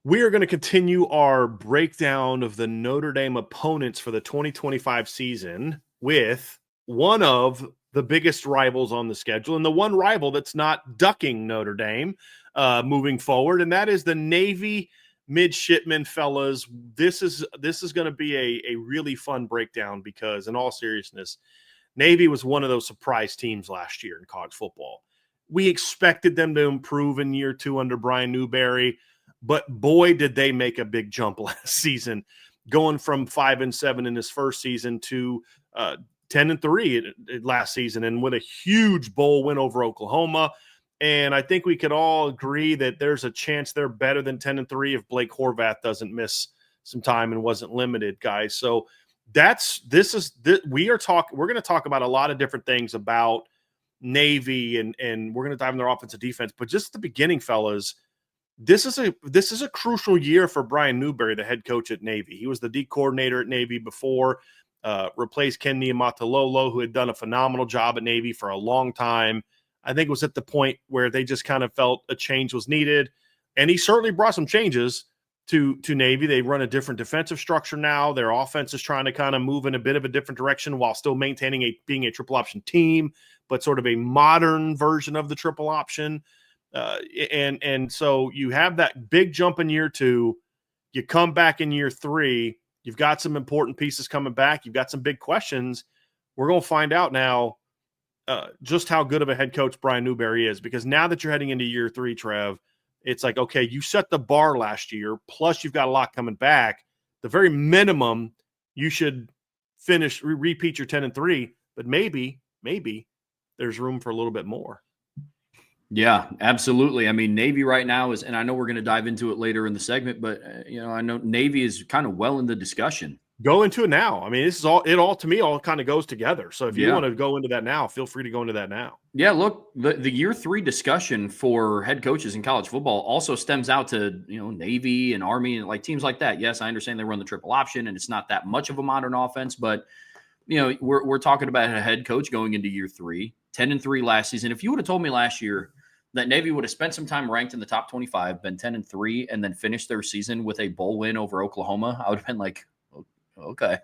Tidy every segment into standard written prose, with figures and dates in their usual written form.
We are going to continue our breakdown of the Notre Dame opponents for the 2025 season with one of the biggest rivals on the schedule and the one rival that's not ducking Notre Dame moving forward, and that is the Navy midshipmen, fellas. This is going to be a really fun breakdown because, in all seriousness, Navy was one of those surprise teams last year in college football. We expected them to improve in year 2 under Brian Newberry, but boy, did they make a big jump last season, going from 5-7 in his first season to 10-3 last season, and with a huge bowl win over Oklahoma. And I think we could all agree that there's a chance they're better than 10-3 if Blake Horvath doesn't miss some time and wasn't limited, guys. So we're going to talk about a lot of different things about Navy, and we're going to dive in their offensive defense. But just at the beginning, fellas, this is a crucial year for Brian Newberry, the head coach at Navy. He was the D coordinator at Navy before, replaced Ken Niumatalolo, who had done a phenomenal job at Navy for a long time. I think it was at the point where they just kind of felt a change was needed, and he certainly brought some changes to Navy. They run a different defensive structure now. Their offense is trying to kind of move in a bit of a different direction while still maintaining being a triple option team, but sort of a modern version of the triple option. And so you have that big jump in year 2. You come back in year 3. You've got some important pieces coming back. You've got some big questions. We're going to find out now just how good of a head coach Brian Newberry is, because now that you're heading into year 3, Trev, it's like, okay, you set the bar last year, plus you've got a lot coming back. The very minimum, you should repeat your 10-3, but maybe there's room for a little bit more. Yeah, absolutely. I mean, Navy right now is, and I know we're going to dive into it later in the segment, but I know Navy is kind of well in the discussion. Go into it now. I mean, this is all to me all kind of goes together. So if you want to go into that now, feel free to go into that now. Yeah, look, the year 3 discussion for head coaches in college football also stems out to, Navy and Army and like teams like that. Yes, I understand they run the triple option and it's not that much of a modern offense, but we're talking about a head coach going into year 3, 10-3 last season. If you would have told me last year that Navy would have spent some time ranked in the top 25, been 10-3, and then finished their season with a bowl win over Oklahoma, I would have been like, okay,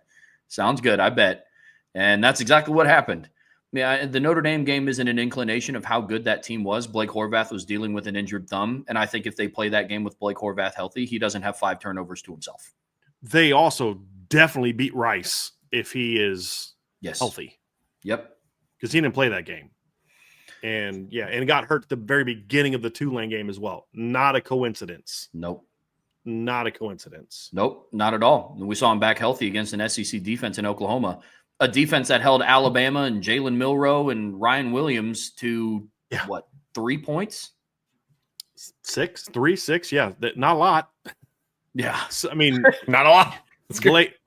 sounds good, I bet. And that's exactly what happened. Yeah, the Notre Dame game isn't an inclination of how good that team was. Blake Horvath was dealing with an injured thumb, and I think if they play that game with Blake Horvath healthy, he doesn't have 5 turnovers to himself. They also definitely beat Rice if he is healthy. Yep. Because he didn't play that game. And and got hurt at the very beginning of the Tulane game as well. Not a coincidence. Nope. Not a coincidence. Nope, not at all. We saw him back healthy against an SEC defense in Oklahoma, a defense that held Alabama and Jalen Milroe and Ryan Williams to 3 points? 6, yeah, not a lot. Yeah, so, I mean, not a lot.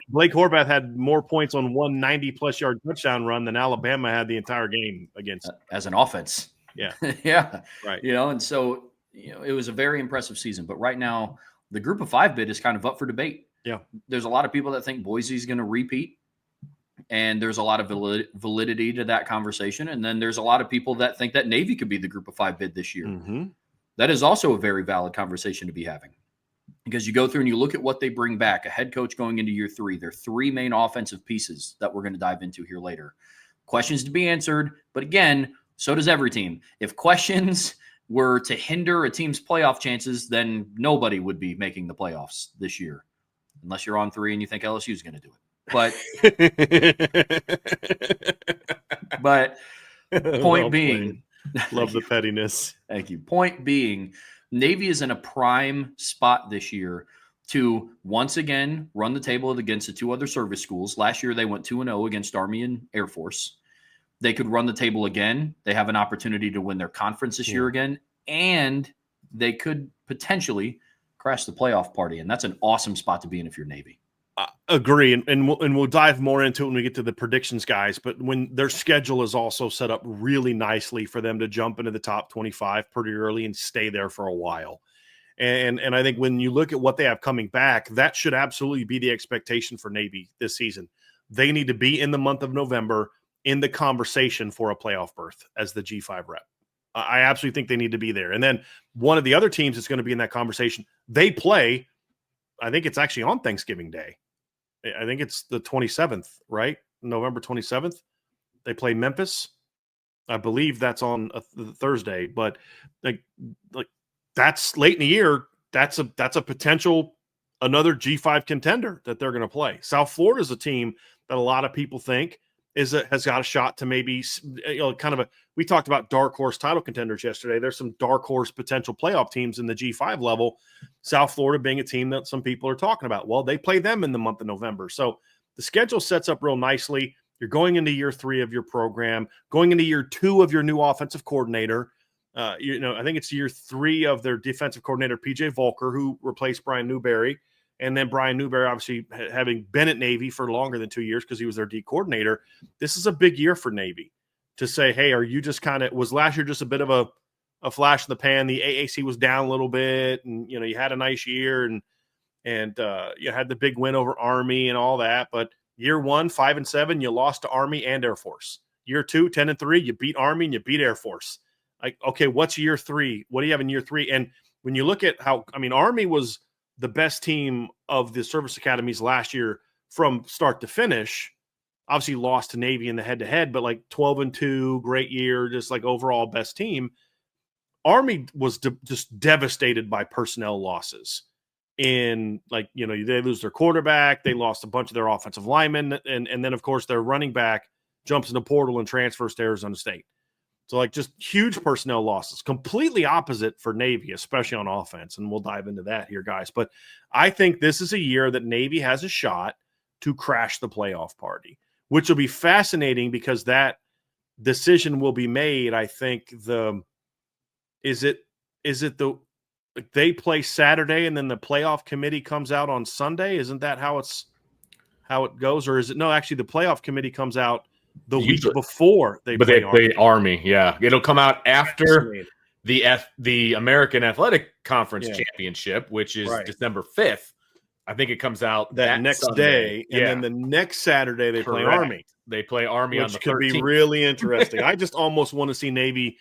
Blake Horvath had more points on one 90-plus yard touchdown run than Alabama had the entire game against as an offense. Yeah, yeah, right. And so it was a very impressive season. But right now, the Group of 5 bid is kind of up for debate. Yeah, there's a lot of people that think Boise's going to repeat, and there's a lot of validity to that conversation. And then there's a lot of people that think that Navy could be the Group of 5 bid this year. Mm-hmm. That is also a very valid conversation to be having. Because you go through and you look at what they bring back, a head coach going into year 3, their 3 main offensive pieces that we're going to dive into here later. Questions to be answered, but again, so does every team. If questions were to hinder a team's playoff chances, then nobody would be making the playoffs this year, unless you're on 3 and you think LSU is going to do it. But point being, love the pettiness. Thank you. Point being, Navy is in a prime spot this year to once again run the table against the 2 other service schools. Last year, they went 2-0 against Army and Air Force. They could run the table again. They have an opportunity to win their conference this year again, and they could potentially crash the playoff party. And that's an awesome spot to be in if you're Navy. Agree, and we'll dive more into it when we get to the predictions, guys. But when their schedule is also set up really nicely for them to jump into the top 25 pretty early and stay there for a while. And I think when you look at what they have coming back, that should absolutely be the expectation for Navy this season. They need to be in the month of November in the conversation for a playoff berth as the G5 rep. I absolutely think they need to be there. And then one of the other teams that's going to be in that conversation, they play, I think it's actually on Thanksgiving Day. I think it's the 27th, right? November 27th. They play Memphis. I believe that's on a Thursday, but like that's late in the year. That's a potential another G5 contender that they're going to play. South Florida is a team that a lot of people think has got a shot to maybe, we talked about dark horse title contenders yesterday. There's some dark horse potential playoff teams in the G5 level. South Florida being a team that some people are talking about. Well, they play them in the month of November. So the schedule sets up real nicely. You're going into year 3 of your program, going into year 2 of your new offensive coordinator. I think it's year 3 of their defensive coordinator, PJ Volker, who replaced Brian Newberry. And then Brian Newberry, obviously having been at Navy for longer than 2 years because he was their D coordinator. This is a big year for Navy to say, hey, are you just was last year just a bit of a flash in the pan? The AAC was down a little bit, and you had a nice year, and you had the big win over Army and all that. But year 1, 5-7, you lost to Army and Air Force. Year 2, 10-3, you beat Army and you beat Air Force. Like, okay, what's year 3? What do you have in year 3? And when you look at Army was the best team of the service academies last year from start to finish. Obviously lost to Navy in the head-to-head, but like 12-2, great year, just like overall best team. Army was just devastated by personnel losses. In they lose their quarterback, they lost a bunch of their offensive linemen, and then of course their running back jumps in the portal and transfers to Arizona State. So just huge personnel losses, completely opposite for Navy, especially on offense. And we'll dive into that here, guys. But I think this is a year that Navy has a shot to crash the playoff party, which will be fascinating because that decision will be made. I think they play Saturday and then the playoff committee comes out on Sunday. Isn't that how it goes? Or is it? No, actually the playoff committee comes out the week before they play Army. Yeah. It'll come out after the American Athletic Conference Championship, which is December 5th. I think it comes out that next Sunday. Day. And then the next Saturday they play Army. They play Army on the 13th. Which could be really interesting. I just almost want to see Navy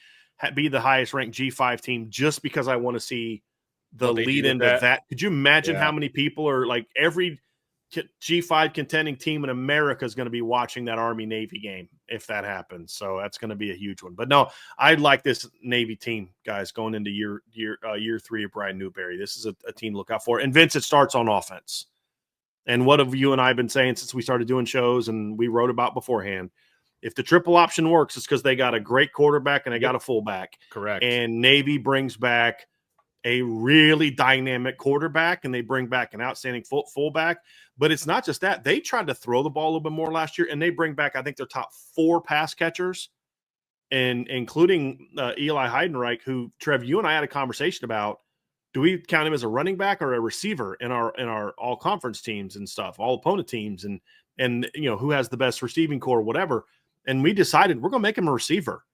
be the highest ranked G5 team just because I want to see the lead into that. Could you imagine how many people are like every G5 contending team in America is going to be watching that Army Navy game if that happens. So that's going to be a huge one. But no, I like this Navy team, guys, going into year 3 of Brian Newberry. This is a team to look out for. And Vince, it starts on offense. And what have you and I been saying since we started doing shows and we wrote about beforehand? If the triple option works, it's because they got a great quarterback and they got a fullback. Correct. And Navy brings back a really dynamic quarterback and they bring back an outstanding fullback. But it's not just that. They tried to throw the ball a little bit more last year, and they bring back, I think, their top 4 pass catchers, and including Eli Heidenreich, who, Trev, you and I had a conversation about, do we count him as a running back or a receiver in our all-conference teams and stuff, all opponent teams, and who has the best receiving core, whatever. And we decided we're going to make him a receiver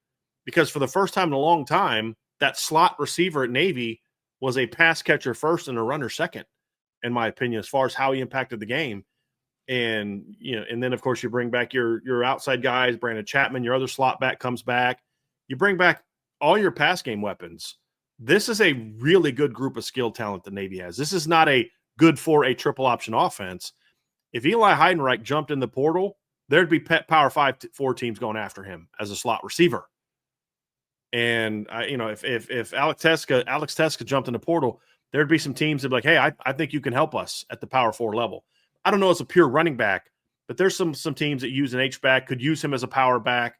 because for the first time in a long time, that slot receiver at Navy was a pass catcher first and a runner second, in my opinion, as far as how he impacted the game. And, and then of course you bring back your outside guys, Brandon Chapman, your other slot back comes back. You bring back all your pass game weapons. This is a really good group of skill talent the Navy has. This is not a good for a triple option offense. If Eli Heidenreich jumped in the portal, there'd be Power 4 teams going after him as a slot receiver. And if Alex Teska jumped in the portal, there'd be some teams that'd be like, hey, I think you can help us at the Power 4 level. I don't know as a pure running back, but there's some teams that use an H-back, could use him as a power back,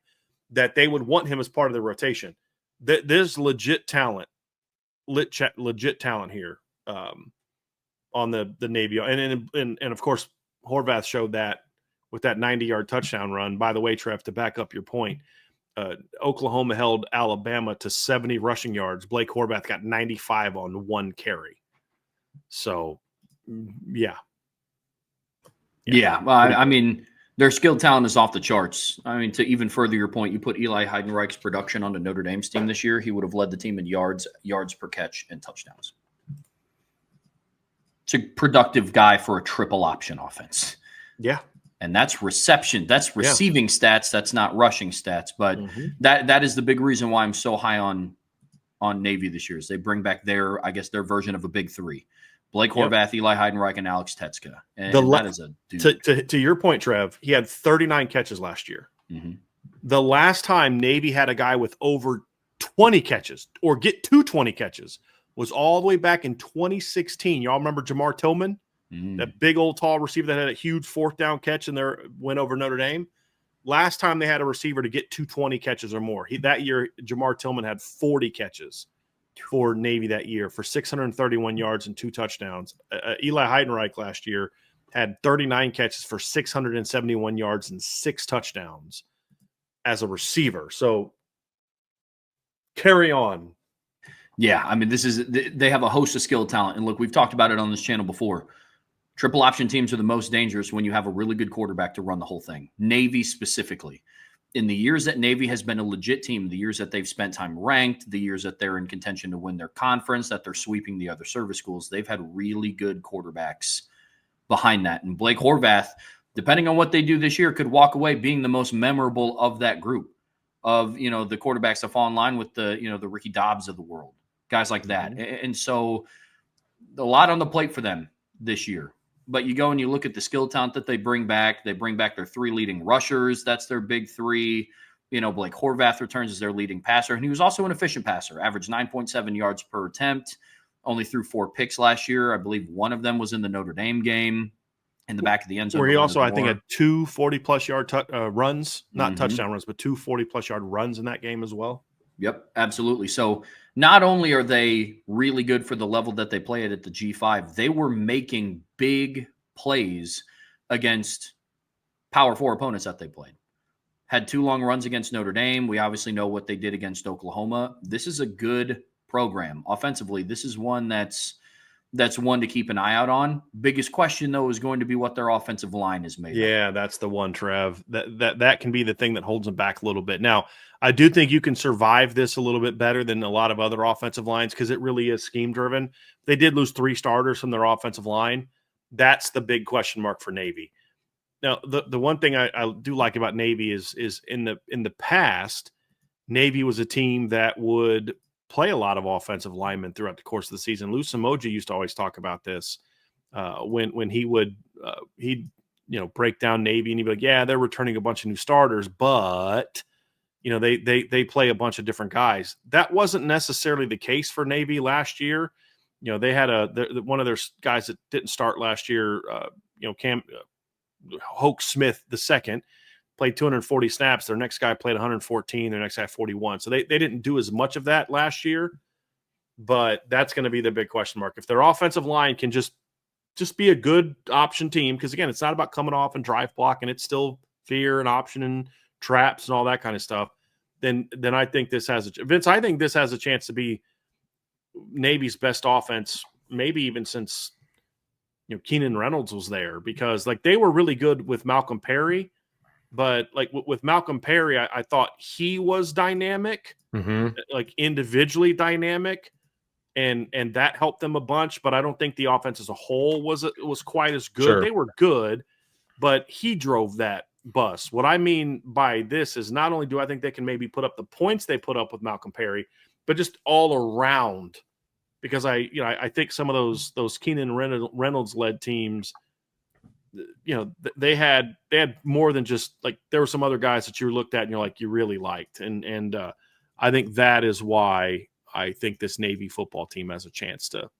that they would want him as part of the rotation. There's legit talent here on the Navy. And of course, Horvath showed that with that 90-yard touchdown run. By the way, Trev, to back up your point, Oklahoma held Alabama to 70 rushing yards. Blake Horvath got 95 on 1 carry. So, yeah. Well, I mean, their skill talent is off the charts. I mean, to even further your point, you put Eli Heidenreich's production on the Notre Dame's team this year, he would have led the team in yards per catch, and touchdowns. It's a productive guy for a triple option offense. Yeah. And that's reception. That's receiving stats. That's not rushing stats. But that is the big reason why I'm so high on Navy this year is they bring back their version of a big three. Blake Horvath, Eli Heidenreich, and Alex Tetska. And that is a dude. To your point, Trev, he had 39 catches last year. The last time Navy had a guy with over 20 catches or get to 20 catches was all the way back in 2016. Y'all remember Jamar Tillman? That big old tall receiver that had a huge fourth down catch in their win over Notre Dame. Last time they had a receiver to get to 20 catches or more. That year, Jamar Tillman had 40 catches for Navy that year for 631 yards and 2 touchdowns. Eli Heidenreich last year had 39 catches for 671 yards and 6 touchdowns as a receiver. So carry on. Yeah, I mean, they have a host of skilled talent. And look, we've talked about it on this channel before. Triple option teams are the most dangerous when you have a really good quarterback to run the whole thing. Navy specifically. In the years that Navy has been a legit team, the years that they've spent time ranked, the years that they're in contention to win their conference, that they're sweeping the other service schools, they've had really good quarterbacks behind that. And Blake Horvath, depending on what they do this year, could walk away being the most memorable of that group of, the quarterbacks that fall in line with the Ricky Dobbs of the world, guys like that. And so a lot on the plate for them this year. But you go and you look at the skill talent that they bring back. They bring back their 3 leading rushers. That's their big 3. Blake Horvath returns as their leading passer. And he was also an efficient passer, averaged 9.7 yards per attempt, only threw 4 picks last year. I believe one of them was in the Notre Dame game in the back of the end zone. Where he also, I think, had 2 40-plus yard runs, not touchdown runs, but 2 40-plus yard runs in that game as well. Yep, absolutely. So not only are they really good for the level that they play at the G5, they were making big plays against Power 4 opponents that they played. Had 2 long runs against Notre Dame. We obviously know what they did against Oklahoma. This is a good program. Offensively, this is one that's one to keep an eye out on. Biggest question, though, is going to be what their offensive line is made of. Yeah, that's the one, Trev. That can be the thing that holds them back a little bit. Now, I do think you can survive this a little bit better than a lot of other offensive lines because it really is scheme-driven. They did lose 3 starters from their offensive line. That's the big question mark for Navy. Now, the one thing I do like about Navy is in the past, Navy was a team that would play a lot of offensive linemen throughout the course of the season. Lou Samoji used to always talk about this when he would he'd break down Navy and he'd be like, yeah, they're returning a bunch of new starters, but they play a bunch of different guys. That wasn't necessarily the case for Navy last year. They had one of their guys that didn't start last year, Hoke Smith II, played 240 snaps. Their next guy played 114. Their next guy 41. So they didn't do as much of that last year, but that's going to be the big question mark. If their offensive line can just be a good option team, because again, it's not about coming off and drive blocking. It's still fear and option and traps and all that kind of stuff. Then I think this has Vince. I think this has a chance to be Navy's best offense, maybe even since Keenan Reynolds was there, because they were really good with Malcolm Perry. But with Malcolm Perry, I thought he was dynamic, individually dynamic, and that helped them a bunch. But I don't think the offense as a whole was quite as good. Sure. They were good, but he drove that bus. What I mean by this is not only do I think they can maybe put up the points they put up with Malcolm Perry, but just all around. Because I think some of those Keenan Reynolds led teams, they had more than just there were some other guys that you looked at and you're like, you really liked. And I think that is why I think this Navy football team has a chance to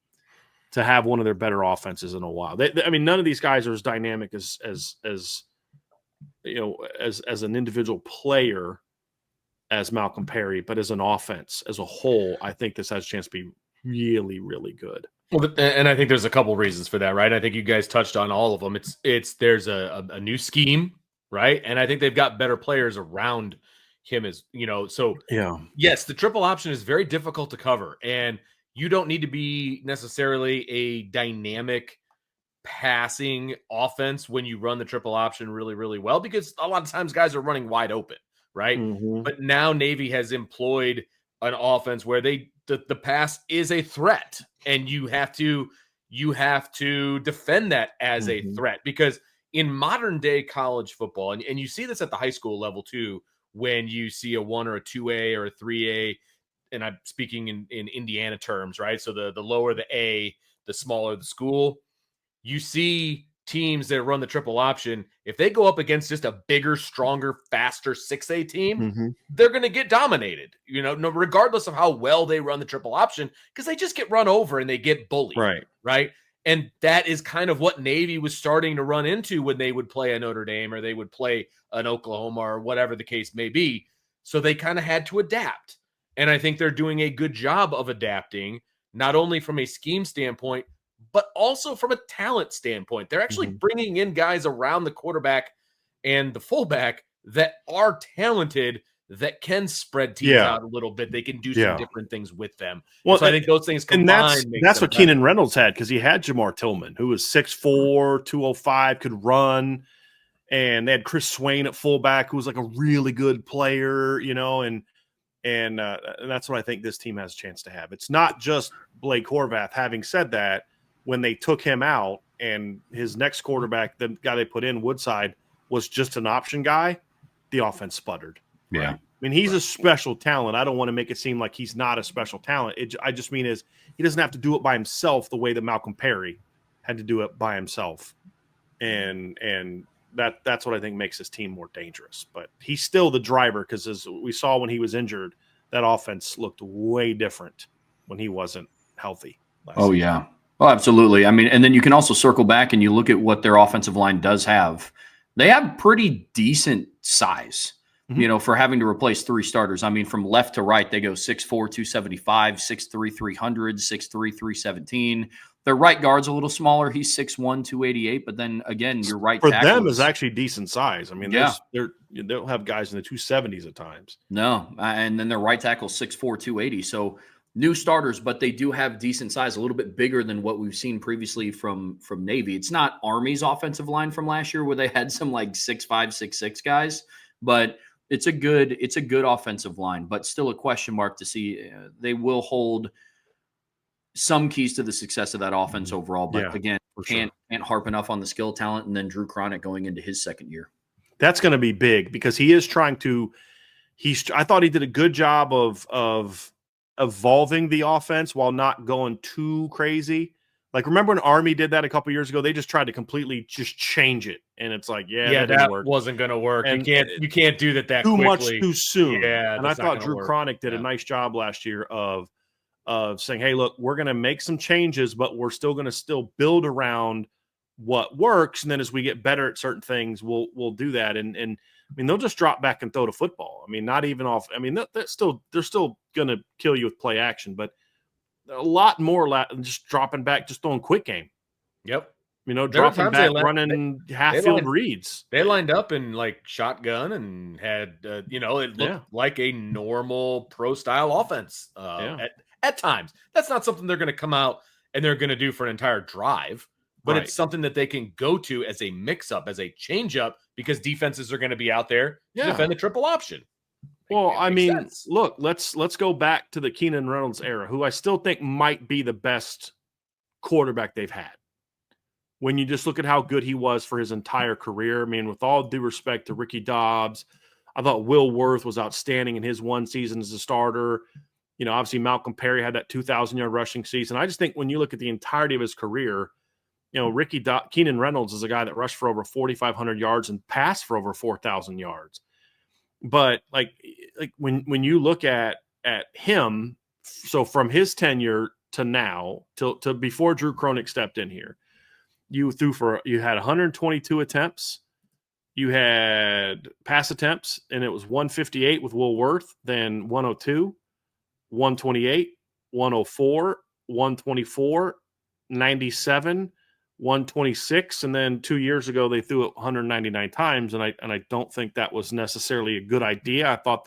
have one of their better offenses in a while. None of these guys are as dynamic as an individual player as Malcolm Perry, but as an offense as a whole, I think this has a chance to be really, really good. Well, and I think there's a couple reasons for that, right? I think you guys touched on all of them. There's a new scheme, right? And I think they've got better players around him so yeah. Yes, the triple option is very difficult to cover, and you don't need to be necessarily a dynamic passing offense when you run the triple option really, really well, because a lot of times guys are running wide open, right? Mm-hmm. But now Navy has employed an offense where the pass is a threat, and you have to defend that as a threat, because in modern day college football, and you see this at the high school level too, when you see a 1 or a 2A or a 3A, and I'm speaking in Indiana terms, right? So the lower the A, the smaller the school. You see teams that run the triple option, if they go up against just a bigger, stronger, faster 6A team, they're going to get dominated, regardless of how well they run the triple option, because they just get run over and they get bullied. Right. And that is kind of what Navy was starting to run into when they would play a Notre Dame or they would play an Oklahoma or whatever the case may be. So they kind of had to adapt. And I think they're doing a good job of adapting, not only from a scheme standpoint, but also from a talent standpoint. They're actually bringing in guys around the quarterback and the fullback that are talented, that can spread teams out a little bit. They can do some different things with them. Well, so I think those things combined. And that's what Keenan Reynolds had, because he had Jamar Tillman, who was 6'4", 205, could run. And they had Chris Swain at fullback, who was like a really good player, and that's what I think this team has a chance to have. It's not just Blake Horvath. Having said that, when they took him out and his next quarterback, the guy they put in, Woodside, was just an option guy, the offense sputtered. Yeah. Right? I mean, he's a special talent. I don't want to make it seem like he's not a special talent. I just mean is he doesn't have to do it by himself the way that Malcolm Perry had to do it by himself. And that's what I think makes his team more dangerous. But he's still the driver, because as we saw when he was injured, that offense looked way different when he wasn't healthy. Oh, season. Yeah. Oh, absolutely. I mean, and then you can also circle back and you look at what their offensive line does have. They have pretty decent size, for having to replace 3 starters. I mean, from left to right, they go 6'4", 275, 6'3", 300, 6'3", 317. Their right guard's a little smaller. He's 6'1", 288. But then again, your right for tackle them is actually decent size. I mean, they'll have guys in the 270s at times. No, and then their right tackle 6'4", 280. So new starters, but they do have decent size, a little bit bigger than what we've seen previously from Navy. It's not Army's offensive line from last year where they had some like 6'5", 6'6" guys, but it's a good offensive line, but still a question mark to see. They will hold some keys to the success of that offense overall, but again, can't harp enough on the skill, talent, and then Drew Cronick going into his second year. That's going to be big, because he is trying to. I thought he did a good job of evolving the offense while not going too crazy. Like, remember when Army did that a couple years ago? They just tried to completely just change it, and it's like, that wasn't going to work. And you can't do that too quickly. Much too soon. Yeah, and I thought Drew Cronick did a nice job last year of saying, "Hey, look, we're going to make some changes, but we're still going to build around what works, and then as we get better at certain things, we'll do that." And I mean, they'll just drop back and throw the football. I mean, not even off. I mean, they're still going to kill you with play action, but a lot more just dropping back, just throwing quick game. Yep. Dropping back, running half-field reads. They lined up in like shotgun and had, it looked like a normal pro-style offense at times. That's not something they're going to come out and they're going to do for an entire drive, but it's something that they can go to as a mix-up, as a change-up, because defenses are going to be out there to defend the triple option. Well, I mean, look, let's go back to the Keenan Reynolds era, who I still think might be the best quarterback they've had. When you just look at how good he was for his entire career, I mean, with all due respect to Ricky Dobbs, I thought Will Worth was outstanding in his one season as a starter. Obviously Malcolm Perry had that 2,000-yard rushing season. I just think when you look at the entirety of his career, Keenan Reynolds is a guy that rushed for over 4,500 yards and passed for over 4,000 yards. But like when you look at him, so from his tenure to now, to before Drew Cronick stepped in here, you had 122 attempts, you had pass attempts, and it was 158 with Will Worth, then 102, 128, 104, 124, 97, 126, and then 2 years ago they threw it 199 times, and I don't think that was necessarily a good idea. I thought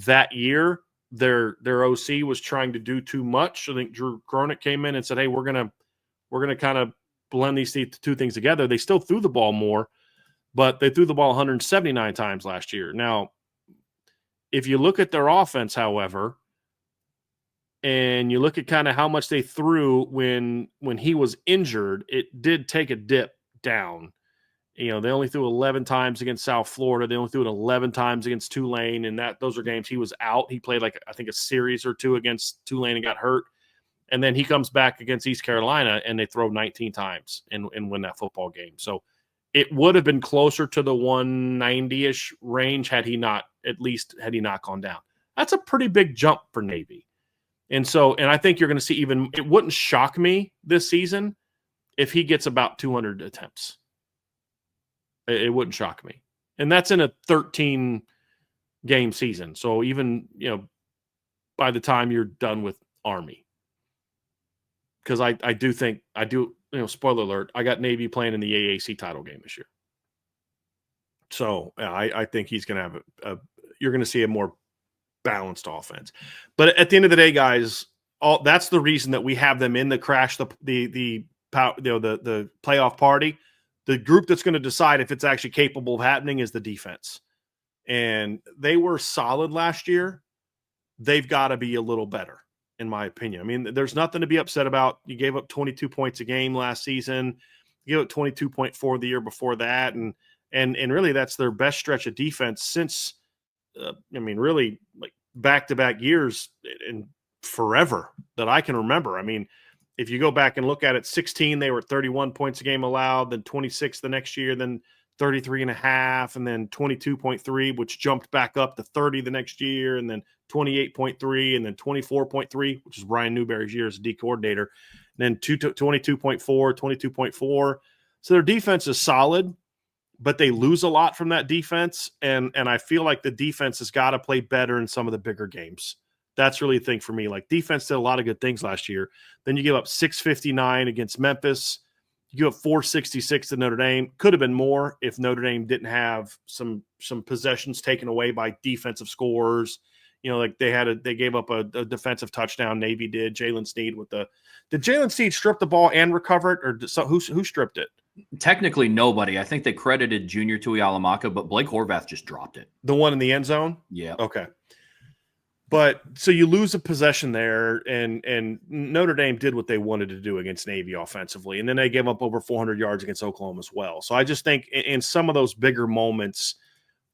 that year their OC was trying to do too much. I think Drew Cronick came in and said, "Hey, we're gonna kind of blend these two things together." They still threw the ball more, but they threw the ball 179 times last year. Now, if you look at their offense, however, and you look at kind of how much they threw when he was injured, it did take a dip down. They only threw 11 times against South Florida. They only threw it 11 times against Tulane, and those are games he was out. He played I think a series or two against Tulane and got hurt. And then he comes back against East Carolina, and they throw 19 times and win that football game. So it would have been closer to the 190-ish range had he not gone down. That's a pretty big jump for Navy. And I think you're going to see it wouldn't shock me this season if he gets about 200 attempts. It wouldn't shock me. And that's in a 13-game season. So even, by the time you're done with Army. Because I do think, spoiler alert, I got Navy playing in the AAC title game this year. So I think he's going to have you're going to see a more balanced offense. But at the end of the day, guys, that's the reason that we have them in the playoff party. The group that's going to decide if it's actually capable of happening is the defense. And they were solid last year. They've got to be a little better, in my opinion. I mean, there's nothing to be upset about. You gave up 22 points a game last season. You gave up 22.4 the year before that. And really that's their best stretch of defense since, really like back-to-back years and forever that I can remember. I mean, if you go back and look at it, 16, they were 31 points a game allowed, then 26 the next year, then 33.5, and then 22.3, which jumped back up to 30 the next year, and then 28.3, and then 24.3, which is Brian Newberry's year as a D coordinator, and then 22.4, 22.4. So their defense is solid, but they lose a lot from that defense, and I feel like the defense has got to play better in some of the bigger games. That's really the thing for me. Like, defense did a lot of good things last year. Then you give up 659 against Memphis. You give up 466 to Notre Dame. Could have been more if Notre Dame didn't have some possessions taken away by defensive scorers. Like they gave up a defensive touchdown. Navy did. Jalen Sneed did Jalen Sneed strip the ball and recover it, or who stripped it? Technically, nobody. I think they credited Junior Tuialamaka, but Blake Horvath just dropped it. The one in the end zone? Yeah. Okay. But so you lose a possession there, and Notre Dame did what they wanted to do against Navy offensively, and then they gave up over 400 yards against Oklahoma as well. So I just think in some of those bigger moments,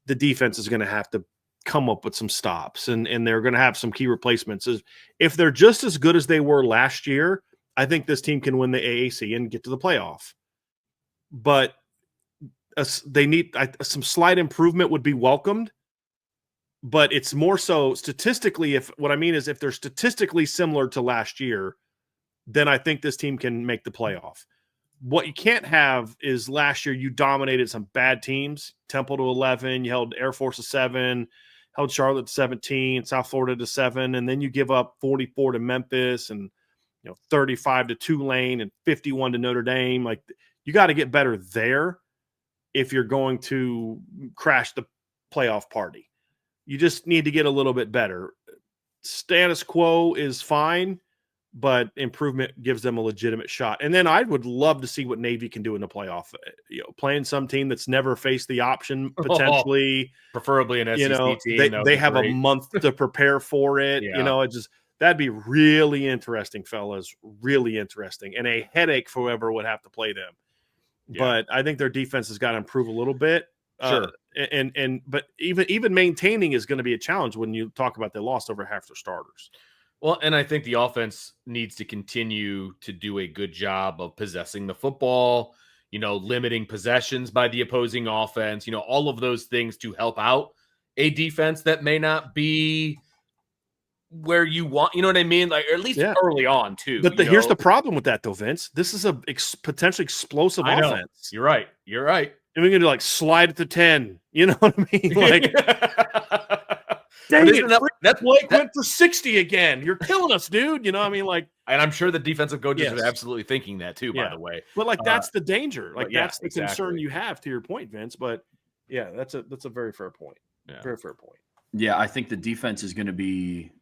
the defense is going to have to come up with some stops, and they're going to have some key replacements. If they're just as good as they were last year, I think this team can win the AAC and get to the playoff. But they need some slight improvement would be welcomed. But it's more so statistically, if they're statistically similar to last year, then I think this team can make the playoff. What you can't have is last year you dominated some bad teams, Temple to 11, you held Air Force to 7, held Charlotte to 17, South Florida to 7, and then you give up 44 to Memphis and 35 to Tulane and 51 to Notre Dame. Like, you got to get better there if you're going to crash the playoff party. You just need to get a little bit better. Status quo is fine, but improvement gives them a legitimate shot. And then I would love to see what Navy can do in the playoff. Playing some team that's never faced the option potentially, preferably an SEC team. They have a month to prepare for it. Yeah. That'd be really interesting, fellas. Really interesting, and a headache for whoever would have to play them. Yeah. But I think their defense has got to improve a little bit. Sure. But even maintaining is going to be a challenge when you talk about they lost over half their starters. Well, and I think the offense needs to continue to do a good job of possessing the football, limiting possessions by the opposing offense, all of those things to help out a defense that may not be where you want, you know what I mean? Like, or at least early on too. But here's the problem with that though, Vince. This is a potentially explosive offense. You're right. And we're going to slide it to 10. You know what I mean? Like, dang it, that's Blake went for 60 again. You're killing us, dude. And I'm sure the defensive coaches are absolutely thinking that too, by the way. But that's the danger. That's the concern you have, to your point, Vince. But yeah, that's a very fair point. Yeah. Very fair point. Yeah, I think the defense is going to be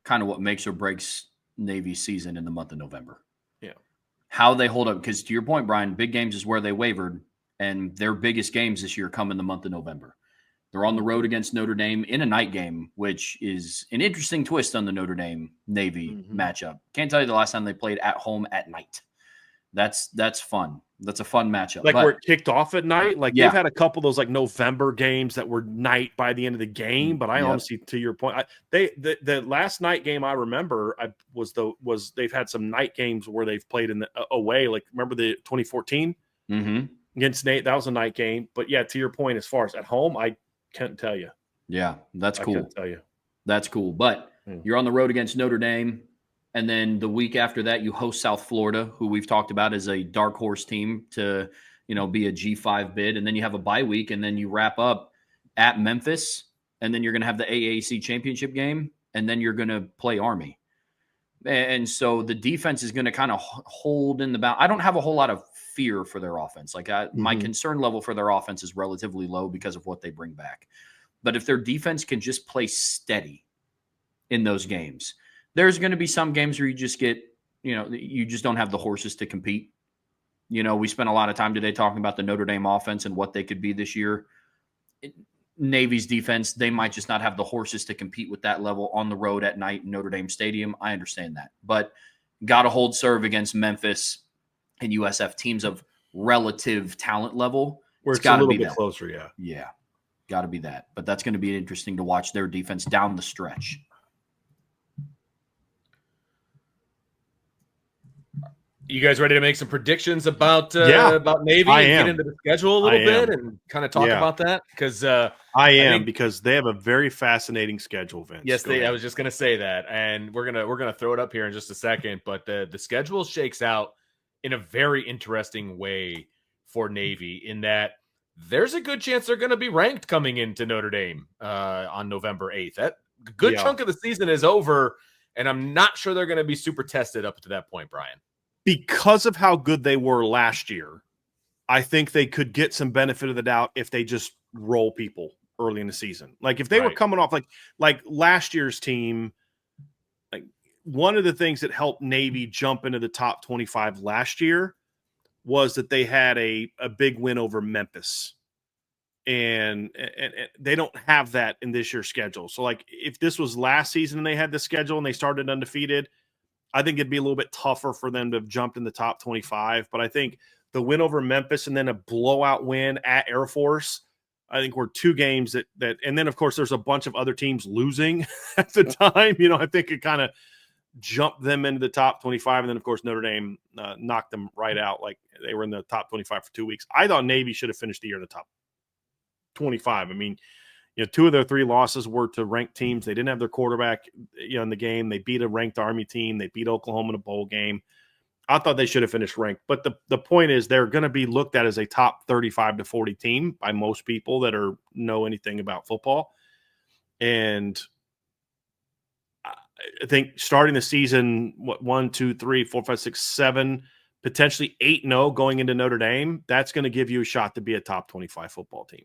kind of what makes or breaks Navy's season in the month of November. Yeah. How they hold up, because to your point, Brian, big games is where they wavered. And their biggest games this year come in the month of November. They're on the road against Notre Dame in a night game, which is an interesting twist on the Notre Dame Navy matchup. Can't tell you the last time they played at home at night. That's fun. That's a fun matchup. Like where it kicked off at night. Like Yeah. they've had a couple of those like November games that were night by the end of the game. But I honestly, to your point, the last night game I remember was they've had some night games where they've played in the away. Like remember the 2014 against Nate? That was a night game. But yeah, to your point, as far as at home, I can't tell you. Yeah, that's cool. I can't tell you. That's cool. But you're on the road against Notre Dame. And then the week after that, you host South Florida, who we've talked about as a dark horse team to, be a G5 bid. And then you have a bye week, and then you wrap up at Memphis, and then you're going to have the AAC championship game, and then you're going to play Army. And so the defense is going to kind of hold in the bound. I don't have a whole lot of fear for their offense. Like my concern level for their offense is relatively low because of what they bring back. But if their defense can just play steady in those games, there's going to be some games where you just get, you just don't have the horses to compete. We spent a lot of time today talking about the Notre Dame offense and what they could be this year. Navy's defense, they might just not have the horses to compete with that level on the road at night in Notre Dame Stadium. I understand that. But got to hold serve against Memphis and USF, teams of relative talent level. Where it's a little bit closer, yeah. Yeah, got to be that. But that's going to be interesting to watch their defense down the stretch. You guys ready to make some predictions about Navy and get into the schedule a little bit and kind of talk about that? Because I am, because they have a very fascinating schedule, Vince. Yes, I was just going to say that, and we're gonna throw it up here in just a second. But the schedule shakes out in a very interesting way for Navy, in that there's a good chance they're going to be ranked coming into Notre Dame on November 8th. That good chunk of the season is over, and I'm not sure they're going to be super tested up to that point, Brian. Because of how good they were last year, I think they could get some benefit of the doubt if they just roll people early in the season. Like if they were coming off like last year's team, like one of the things that helped Navy jump into the top 25 last year was that they had a big win over Memphis. And they don't have that in this year's schedule. So like if this was last season and they had the schedule and they started undefeated, I think it'd be a little bit tougher for them to have jumped in the top 25. But I think the win over Memphis and then a blowout win at Air Force, I think were two games that and then, of course, there's a bunch of other teams losing at the time. I think it kind of jumped them into the top 25. And then, of course, Notre Dame knocked them right out. Like they were in the top 25 for 2 weeks. I thought Navy should have finished the year in the top 25. I mean, two of their three losses were to ranked teams. They didn't have their quarterback, in the game. They beat a ranked Army team. They beat Oklahoma in a bowl game. I thought they should have finished ranked. But the point is they're going to be looked at as a top 35 to 40 team by most people that know anything about football. And I think starting the season, 1, 2, 3, 4, 5, 6, 7, potentially 8-0 going into Notre Dame, that's going to give you a shot to be a top 25 football team.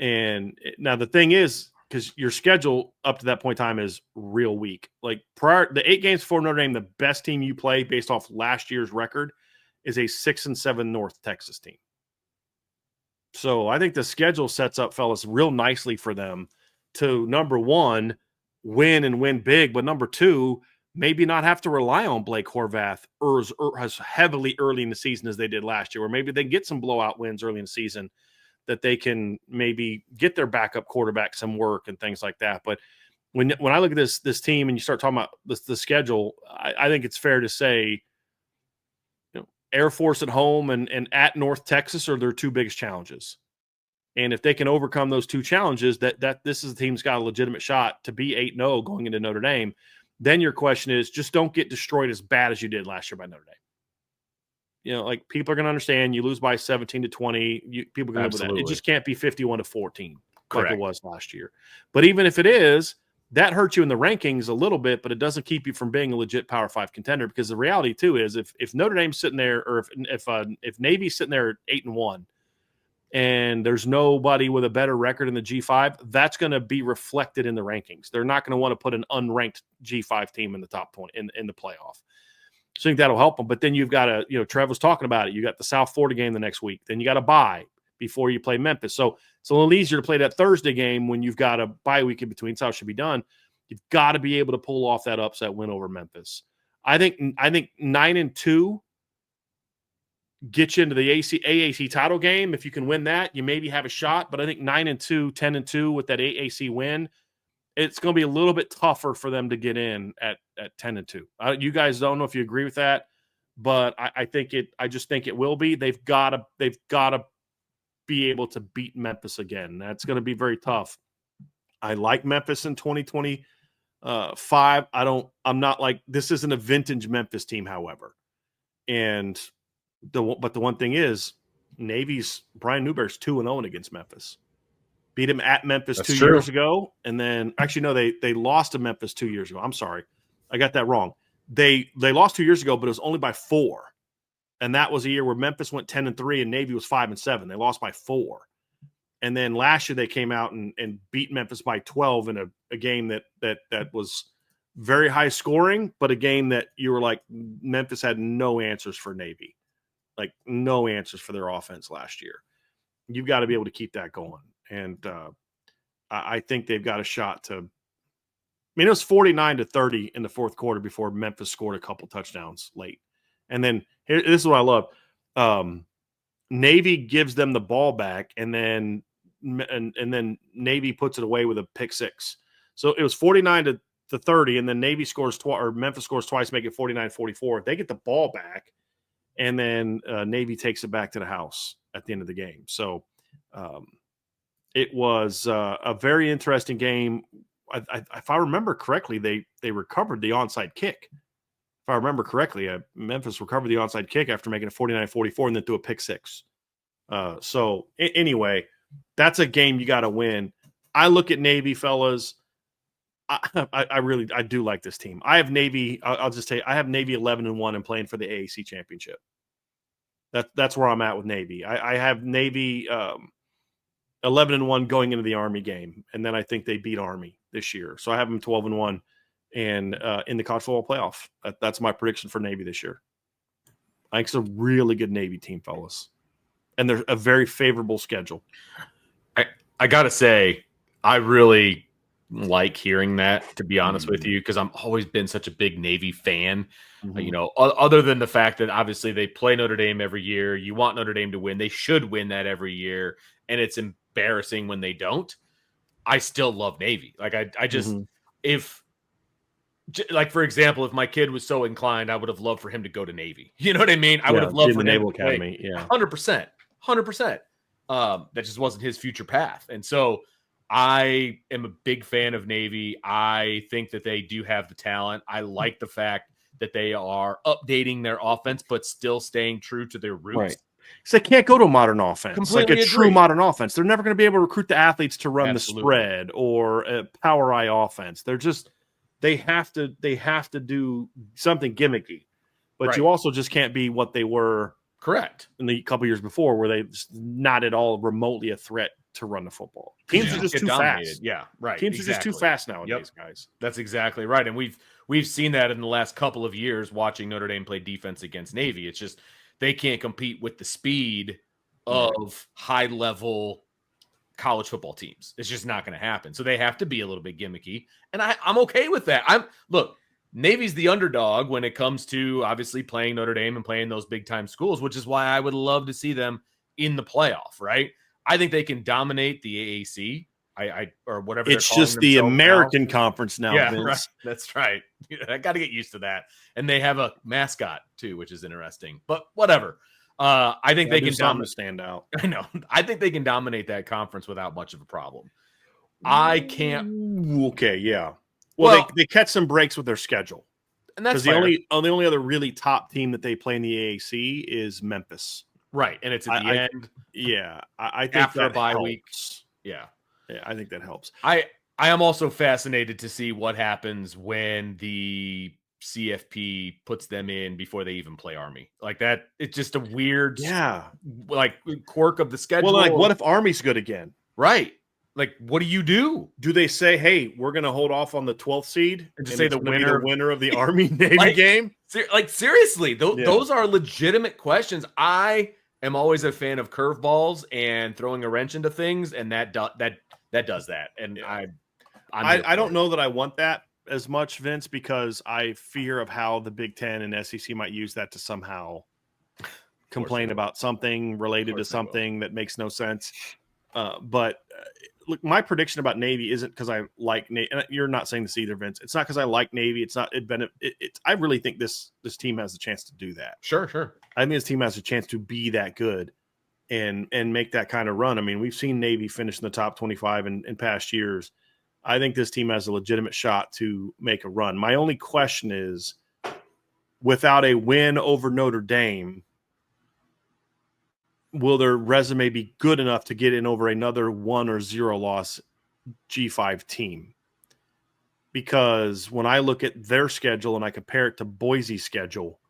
And now the thing is, because your schedule up to that point in time is real weak. Like the 8 games before Notre Dame, the best team you play based off last year's record is a 6-7 North Texas team. So I think the schedule sets up, fellas, real nicely for them to, number one, win and win big, but number two, maybe not have to rely on Blake Horvath as heavily early in the season as they did last year, or maybe they get some blowout wins early in the season that they can maybe get their backup quarterback some work and things like that. But when I look at this team and you start talking about the schedule, I think it's fair to say, Air Force at home and at North Texas are their two biggest challenges. And if they can overcome those two challenges, that this is a team's got a legitimate shot to be 8-0 going into Notre Dame. Then your question is, just don't get destroyed as bad as you did last year by Notre Dame. Like people are going to understand you lose by 17-20. People are going to live with that. It just can't be 51-14 like it was last year. But even if it is, that hurts you in the rankings a little bit, but it doesn't keep you from being a legit Power 5 contender, because the reality too is if Notre Dame's sitting there, or if Navy's sitting there at 8-1 and there's nobody with a better record in the G5, that's going to be reflected in the rankings. They're not going to want to put an unranked G5 team in the top 20 in the playoff. So I think that'll help them. But then you've got Trev was talking about it. You got the South Florida game the next week. Then you got a bye before you play Memphis. So it's a little easier to play that Thursday game when you've got a bye week in between. That's how it should be done. You've got to be able to pull off that upset win over Memphis. I think 9-2 get you into the AAC title game. If you can win that, you maybe have a shot. But I think 9-2, 10-2 with that AAC win, it's going to be a little bit tougher for them to get in at 10-2. You guys don't know if you agree with that, but I just think it will be. They've got to be able to beat Memphis again. That's going to be very tough. I like Memphis in 2025. I'm not like, this isn't a vintage Memphis team, however. And but the one thing is, Navy's Brian Newberry's 2-0 against Memphis. Beat him at Memphis That's 2 true. years ago, and then actually no, they lost to Memphis 2 years ago. I'm sorry, I got that wrong. They lost 2 years ago, but it was only by 4, and that was a year where Memphis went 10-3 and Navy was 5-7. They lost by 4, and then last year they came out and beat Memphis by 12 in a game that was very high scoring, but a game that you were like, Memphis had no answers for Navy, like no answers for their offense last year. You've got to be able to keep that going. And I think they've got a shot to. I mean, it was 49-30 in the fourth quarter before Memphis scored a couple touchdowns late. And then this is what I love. Navy gives them the ball back, and then Navy puts it away with a pick six. So it was 49-30, and then Navy scores twice, or Memphis scores twice, make it 49-44. They get the ball back, and then Navy takes it back to the house at the end of the game. So. It was a very interesting game. If I remember correctly, they recovered the onside kick. If I remember correctly, Memphis recovered the onside kick after making it 49-44 and then threw a pick six. So anyway, that's a game you got to win. I look at Navy, fellas. I do like this team. I have Navy. I'll just tell you, I have Navy 11-1 and playing for the AAC championship. That's where I'm at with Navy. I have Navy 11-1 going into the Army game, and then I think they beat Army this year. So I have them 12-1 and in the college football playoff. That's my prediction for Navy this year. I think it's a really good Navy team, fellas, and they're a very favorable schedule. I gotta say, I really like hearing that, to be honest with you, because I've always been such a big Navy fan. You know, other than the fact that obviously they play Notre Dame every year. You want Notre Dame to win. They should win that every year, and it's embarrassing when they don't. I still love Navy. Like I just like, for example, if my kid was so inclined, I would have loved for him to go to Navy. You know what I mean? I would have loved for the him Naval to play. Academy. Yeah, 100%. That just wasn't his future path. And so I am a big fan of Navy. I think that they do have the talent. I like the fact that they are updating their offense, but still staying true to their roots. Right. So they can't go to a modern offense, Completely like a true modern offense. They're never going to be able to recruit the athletes to run the spread or a power eye offense. They have to do something gimmicky, but you also just can't be what they were. Correct. In the couple years before, where they not at all remotely a threat to run the football. Teams are just too fast. Yeah, right. Teams are just too fast nowadays, guys. That's exactly right. And we've seen that in the last couple of years watching Notre Dame play defense against Navy. It's just they can't compete with the speed of high-level college football teams. It's just not going to happen. So they have to be a little bit gimmicky, and I'm okay with that. Look, Navy's the underdog when it comes to obviously playing Notre Dame and playing those big-time schools, which is why I would love to see them in the playoff, right? I think they can dominate the AAC. Or whatever. It's just the American Conference now. Yeah, Vince. right. That's right. I got to get used to that. And they have a mascot too, which is interesting. But whatever. I think they can stand out. I know. I think they can dominate that conference without much of a problem. I can't. Okay, yeah. Well, they catch some breaks with their schedule, and that's the only other really top team that they play in the AAC is Memphis. Right, and it's at the end. Yeah, I think after that a bye helps. week. Yeah, I think that helps. I am also fascinated to see what happens when the CFP puts them in before they even play Army. Like that, it's just a weird, like quirk of the schedule. Well, like, what if Army's good again? Right. Like, what do you do? Do they say, "Hey, we're going to hold off on the 12th seed and just say the winner of the Army Navy game"? Like, seriously, those are legitimate questions. I am always a fan of curveballs and throwing a wrench into things, and that does that. And I don't know that I want that as much, Vince, because I fear of how the Big Ten and SEC might use that to somehow complain about something related to something that makes no sense. But look, my prediction about Navy isn't because I like Navy. You're not saying this either, Vince. It's not because I like Navy. It's not. I really think this team has a chance to do that. Sure. I think this team has a chance to be that good and make that kind of run. I mean, we've seen Navy finish in the top 25 in past years. I think this team has a legitimate shot to make a run. My only question is, without a win over Notre Dame, will their resume be good enough to get in over another 1 or 0 loss G5 team? Because when I look at their schedule and I compare it to Boise's schedule,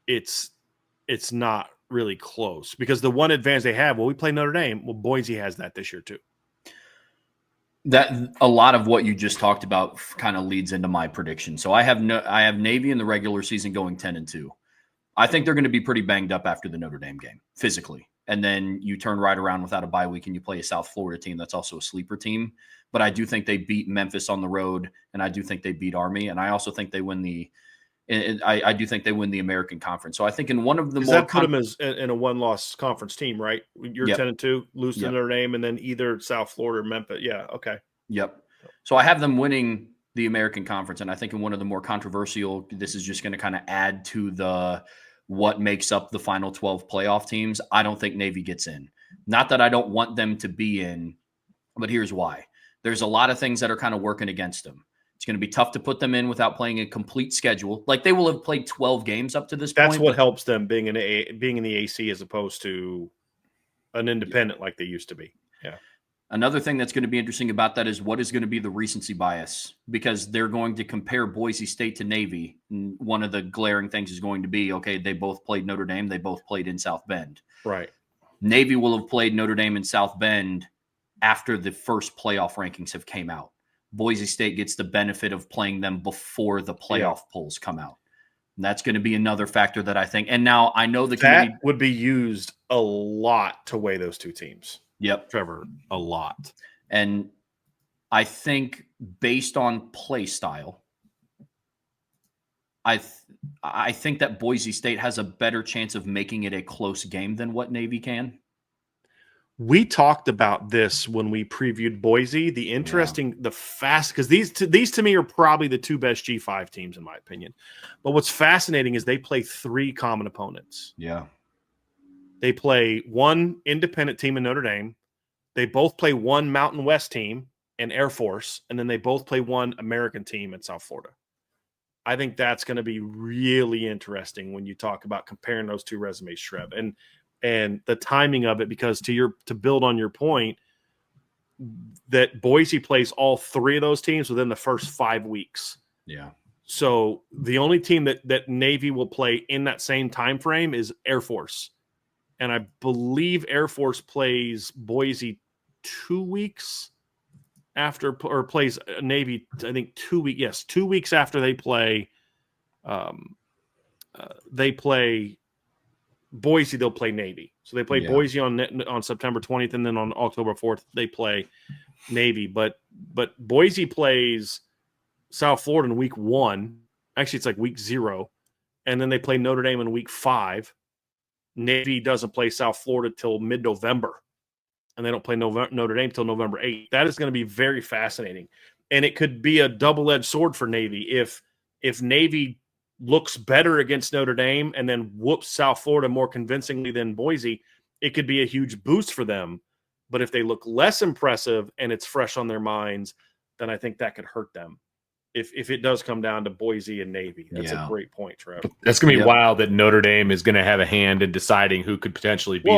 it's not really close. Because the one advantage they have, we play Notre Dame. Well, Boise has that this year too. That a lot of what you just talked about kind of leads into my prediction. So I have Navy in the regular season going 10-2. I think they're going to be pretty banged up after the Notre Dame game physically. And then you turn right around without a bye week and you play a South Florida team that's also a sleeper team. But I do think they beat Memphis on the road, and I do think they beat Army, and I also think they win I do think they win the American Conference. So I think in one of the more put them as in a 1-loss conference team, right? You're 10-2, lose to Notre Dame, and then either South Florida or Memphis. Yeah, okay. Yep. So I have them winning the American Conference, and I think in one of the more controversial, this is just going to kind of add to the what makes up the final 12 playoff teams. I don't think Navy gets in. Not that I don't want them to be in, but here's why. There's a lot of things that are kind of working against them. It's going to be tough to put them in without playing a complete schedule. Like they will have played 12 games up to this point. That's what helps them being in the AC as opposed to an independent like they used to be. Yeah. Another thing that's going to be interesting about that is what is going to be the recency bias, because they're going to compare Boise State to Navy. And one of the glaring things is going to be, okay, they both played Notre Dame. They both played in South Bend. Right. Navy will have played Notre Dame in South Bend after the first playoff rankings have came out. Boise State gets the benefit of playing them before the playoff polls come out. And that's going to be another factor that I think. And now I know the committee would be used a lot to weigh those two teams. Yep. Trevor, a lot. And I think based on play style, I think that Boise State has a better chance of making it a close game than what Navy can. We talked about this when we previewed Boise. The fast, because these to me are probably the two best G5 teams in my opinion. But what's fascinating is they play 3 common opponents. Yeah. They play one independent team in Notre Dame. They both play one Mountain West team in Air Force, and then they both play one American team in South Florida. I think that's going to be really interesting when you talk about comparing those two resumes, Trev, and the timing of it, because to build on your point that Boise plays all 3 of those teams within the first 5 weeks. Yeah. So the only team that Navy will play in that same time frame is Air Force. And I believe Air Force plays Boise 2 weeks after, or plays Navy, I think 2 weeks. Yes, 2 weeks after they play Boise, they'll play Navy. So they play Boise on September 20th, and then on October 4th they play Navy. But Boise plays South Florida in week 1. Actually, it's like week 0, and then they play Notre Dame in week 5. Navy doesn't play South Florida till mid-November, and they don't play Notre Dame till November 8th. That is going to be very fascinating, and it could be a double-edged sword for Navy if Navy looks better against Notre Dame and then whoops South Florida more convincingly than Boise. It could be a huge boost for them, but if they look less impressive and it's fresh on their minds, then I think that could hurt them. If it does come down to Boise and Navy. That's a great point, Trev. That's going to be wild that Notre Dame is going to have a hand in deciding who could potentially be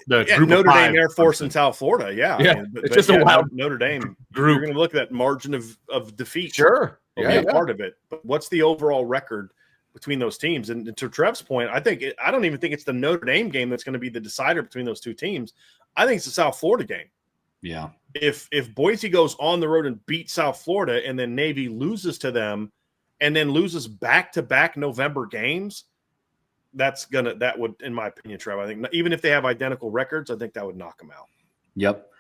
the group Notre of Dame, Air Force, and South Florida. Yeah. Yeah. I mean, it's just a wild Notre Dame group. You're going to look at that margin of defeat. Sure. Yeah, part of it. But what's the overall record between those teams? And to Trev's point, I don't even think it's the Notre Dame game that's going to be the decider between those two teams. I think it's the South Florida game. Yeah. If Boise goes on the road and beats South Florida, and then Navy loses to them, and then loses back-to-back November games, that would, in my opinion, Trev, I think even if they have identical records, I think that would knock them out. Yep.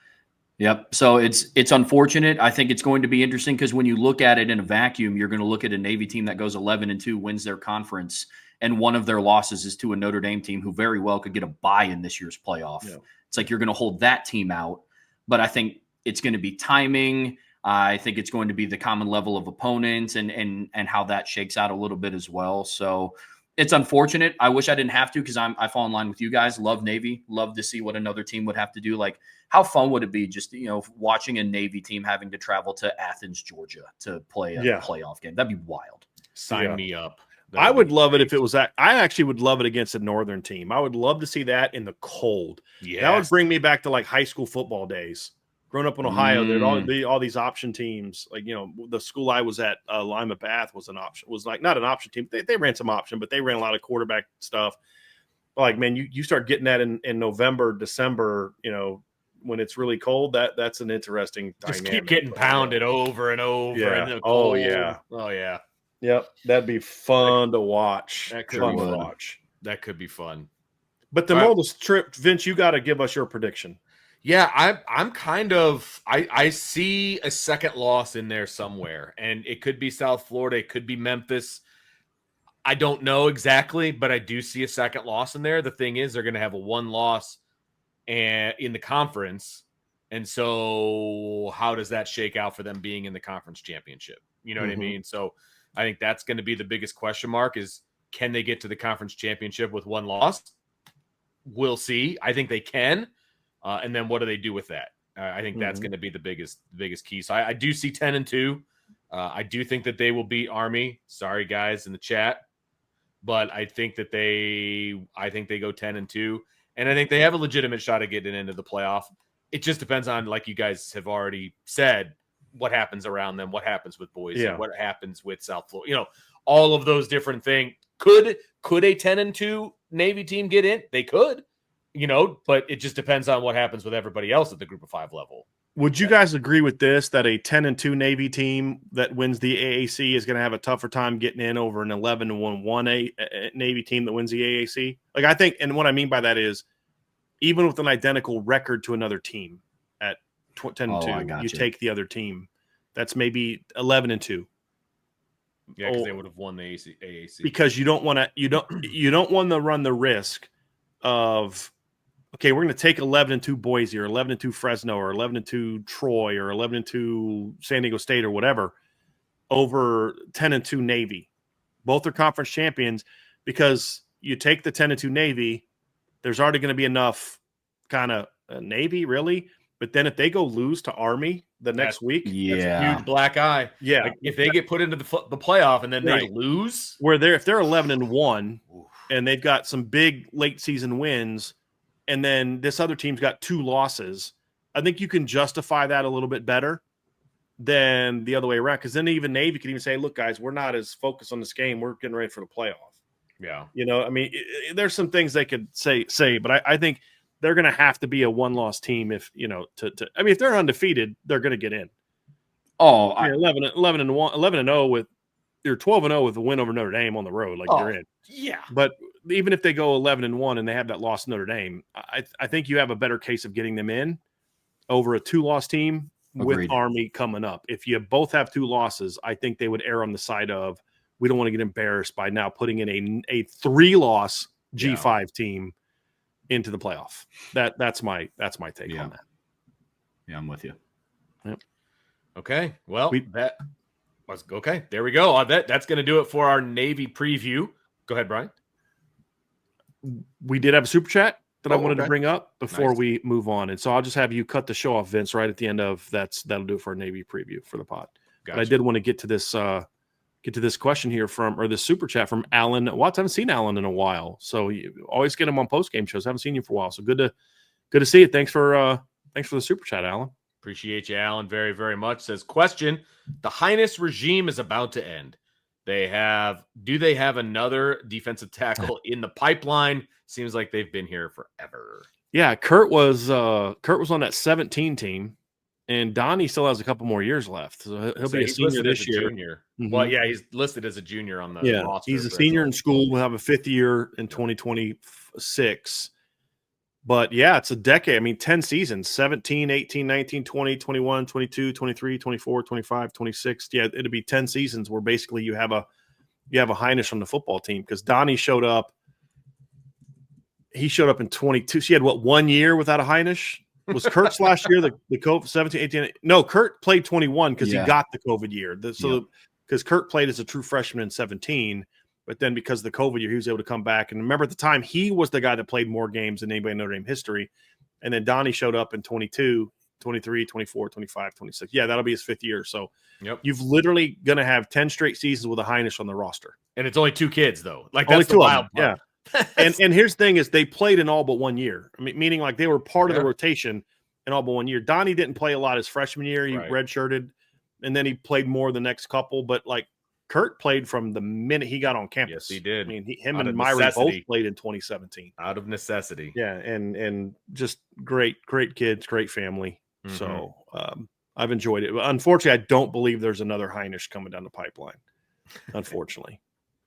Yep. So it's unfortunate. I think it's going to be interesting because when you look at it in a vacuum, you're going to look at a Navy team that goes 11-2, wins their conference, and one of their losses is to a Notre Dame team who very well could get a bye in this year's playoff. Yeah. It's like you're going to hold that team out, but I think it's going to be timing. I think it's going to be the common level of opponents and how that shakes out a little bit as well. So it's unfortunate. I wish I didn't have to because I fall in line with you guys. Love Navy. Love to see what another team would have to do. Like, how fun would it be just, watching a Navy team having to travel to Athens, Georgia to play a playoff game? That'd be wild. Sign me up. I would love it if it was that. I actually would love it against a Northern team. I would love to see that in the cold. Yeah, that would bring me back to like high school football days. Growing up in Ohio, there'd all these option teams. Like, the school I was at, Lima Bath, was not an option team. They ran some option, but they ran a lot of quarterback stuff. Like, man, you start getting that in November, December, when it's really cold. That's an interesting dynamic. Just keep getting pounded over and over. Yeah. In the cold. Oh yeah. Yep. That'd be fun to watch. That could be fun. But the moral trip, Vince, you got to give us your prediction. Yeah, I'm kind of I see a second loss in there somewhere, and it could be South Florida, it could be Memphis. I don't know exactly, but I do see a second loss in there. The thing is, they're going to have a one loss and in the conference, and so how does that shake out for them being in the conference championship? You know what I mean? So I think that's going to be the biggest question mark: is can they get to the conference championship with one loss? We'll see. I think they can. And then what do they do with that? I think that's going to be the biggest key. So I do see 10-2. I do think that they will beat Army. Sorry, guys in the chat, but I think that they go 10-2, and I think they have a legitimate shot at getting into the playoff. It just depends on, like you guys have already said, what happens around them, what happens with Boise, what happens with South Florida. All of those different things. Could a 10-2 Navy team get in? They could. But it just depends on what happens with everybody else at the Group of 5 level. Would you guys agree with this, that a 10-2 Navy team that wins the AAC is going to have a tougher time getting in over an 11-1 Navy team that wins the AAC? Like, I think, and what I mean by that is, even with an identical record to another team at 10-2, you take the other team. That's maybe 11-2. Yeah, because they would have won the AAC. Because you don't want to run the risk of, okay, we're going to take 11-2 Boise or 11-2 Fresno or 11-2 Troy or 11-2 San Diego State or whatever over 10-2 Navy. Both are conference champions, because you take the 10-2 Navy, there's already going to be enough kind of Navy, really. But then if they go lose to Army the next week, that's a huge black eye. Yeah, like if they get put into the playoff and then they lose, if they're 11-1 and they've got some big late season wins, and then this other team's got 2 losses, I think you can justify that a little bit better than the other way around. Because then even Navy could even say, look, guys, we're not as focused on this game. We're getting ready for the playoff. Yeah. I mean, there's some things they could say, but I think they're going to have to be a one-loss team if they're undefeated, they're going to get in. Oh, 11-0 with – you're 12-0 with a win over Notre Dame on the road, you're in. Yeah. But even if they go 11-1 and they have that loss to Notre Dame, I think you have a better case of getting them in over a 2-loss team. Agreed. With Army coming up. If you both have 2 losses, I think they would err on the side of, we don't want to get embarrassed by now putting in a 3-loss G5 team into the playoff. That's my take on that. Yeah, I'm with you. Yep. Okay. Well, okay. There we go. That's going to do it for our Navy preview. Go ahead, Brian. We did have a super chat that I wanted to bring up before we move on. And so I'll just have you cut the show off, Vince, right at the end of that'll do it for our Navy preview for the pod. Gotcha. But I did want to get to this question here or this super chat from Alan Watts. I haven't seen Alan in a while. So you always get him on post-game shows. I haven't seen you for a while. So good to see you. Thanks for the super chat, Alan. Appreciate you, Alan, very, very much. Says, question, the Highness regime is about to end. Do they have another defensive tackle in the pipeline? Seems like they've been here forever. Yeah, Kurt was on that 17 team, and Donnie still has a couple more years left. So he'll be a senior this year. Mm-hmm. Well, yeah, he's listed as a junior on the roster. He's a senior in school. We'll have a 5th year in 2026. But yeah, it's a decade. I mean, 10 seasons, 17, 18, 19, 20, 21, 22, 23, 24, 25, 26. Yeah, it'll be 10 seasons where basically you have a Heinisch on the football team, because Donnie showed up. He showed up in 22. She had 1 year without a Heinisch? Was Kurt's last year the COVID 17, 18? No, Kurt played 21 because he got the COVID year. Because Kurt played as a true freshman in 17. But then because of the COVID year, he was able to come back. And remember, at the time, he was the guy that played more games than anybody in Notre Dame history. And then Donnie showed up in 22, 23, 24, 25, 26. Yeah, that'll be his 5th year. So you've literally going to have 10 straight seasons with a Heinisch on the roster. And it's only 2 kids, though. Like, that's only the wild part. Yeah. and here's the thing is they played in all but 1 year. I mean, meaning like they were part of the rotation in all but 1 year. Donnie didn't play a lot his freshman year. He redshirted, and then he played more the next couple. But like, Kurt played from the minute he got on campus. Yes, he did. I mean, him and Myrie both played in 2017. Out of necessity. Yeah, and just great kids, great family. Mm-hmm. So I've enjoyed it. Unfortunately, I don't believe there's another Heinisch coming down the pipeline. Unfortunately.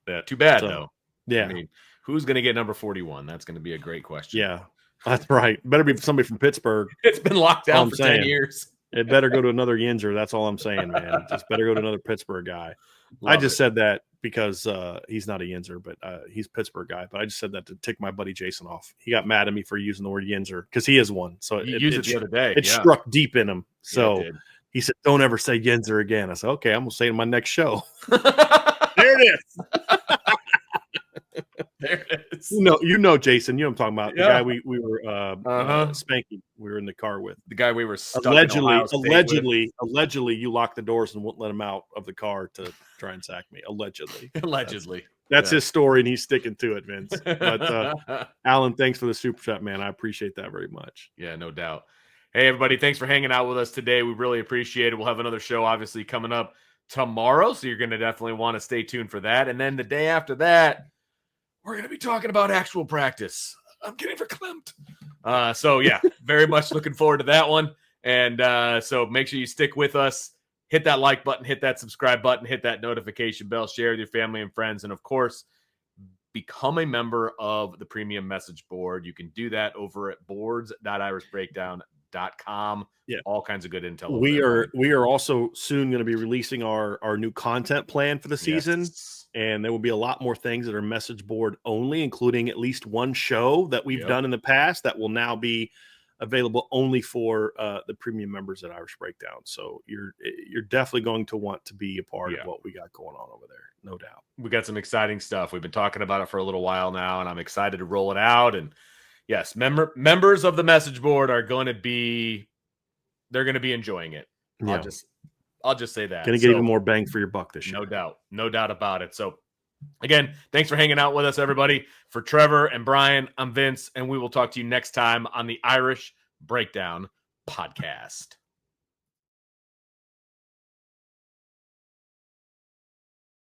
Yeah, too bad, though. Yeah. I mean, who's going to get number 41? That's going to be a great question. Yeah, that's right. Better be somebody from Pittsburgh. It's been locked down for 10 years. It better go to another Yinzer. That's all I'm saying, man. Just better go to another Pittsburgh guy. I just said that because he's not a Yinzer, but he's a Pittsburgh guy. But I just said that to tick my buddy Jason off. He got mad at me for using the word Yinzer because he is one. So he used it the other day. It struck deep in him. So he said, "Don't ever say Yinzer again." I said, "Okay, I'm gonna say it in my next show." There it is. There it is. You know, Jason. You know what I'm talking about. The guy we were spanking. We were in the car with. The guy we were stuck allegedly, you locked the doors and wouldn't let him out of the car to try and sack me. Allegedly. That's his story, and he's sticking to it, Vince. But Alan, thanks for the super chat, man. I appreciate that very much. Yeah, no doubt. Hey, everybody, thanks for hanging out with us today. We really appreciate it. We'll have another show, obviously, coming up tomorrow, so you're going to definitely want to stay tuned for that. And then the day after that, we're going to be talking about actual practice. I'm getting verklempt. So, yeah, very much looking forward to that one. And so make sure you stick with us. Hit that like button, hit that subscribe button, hit that notification bell, share with your family and friends. And, of course, become a member of the Premium Message Board. You can do that over at boards.irishbreakdown.com. Yeah, all kinds of good intel. We are also soon going to be releasing our new content plan for the season. Yes. And there will be a lot more things that are message board only, including at least one show that we've done in the past that will now be available only for the premium members at Irish Breakdown. So you're definitely going to want to be a part of what we got going on over there, no doubt. We got some exciting stuff. We've been talking about it for a little while now, and I'm excited to roll it out. And yes, members of the message board are going to be enjoying it. Yeah. I'll just say that. Going to get even more bang for your buck this year. No doubt about it. So again, thanks for hanging out with us, everybody. For Trevor and Brian, I'm Vince, and we will talk to you next time on the Irish Breakdown Podcast.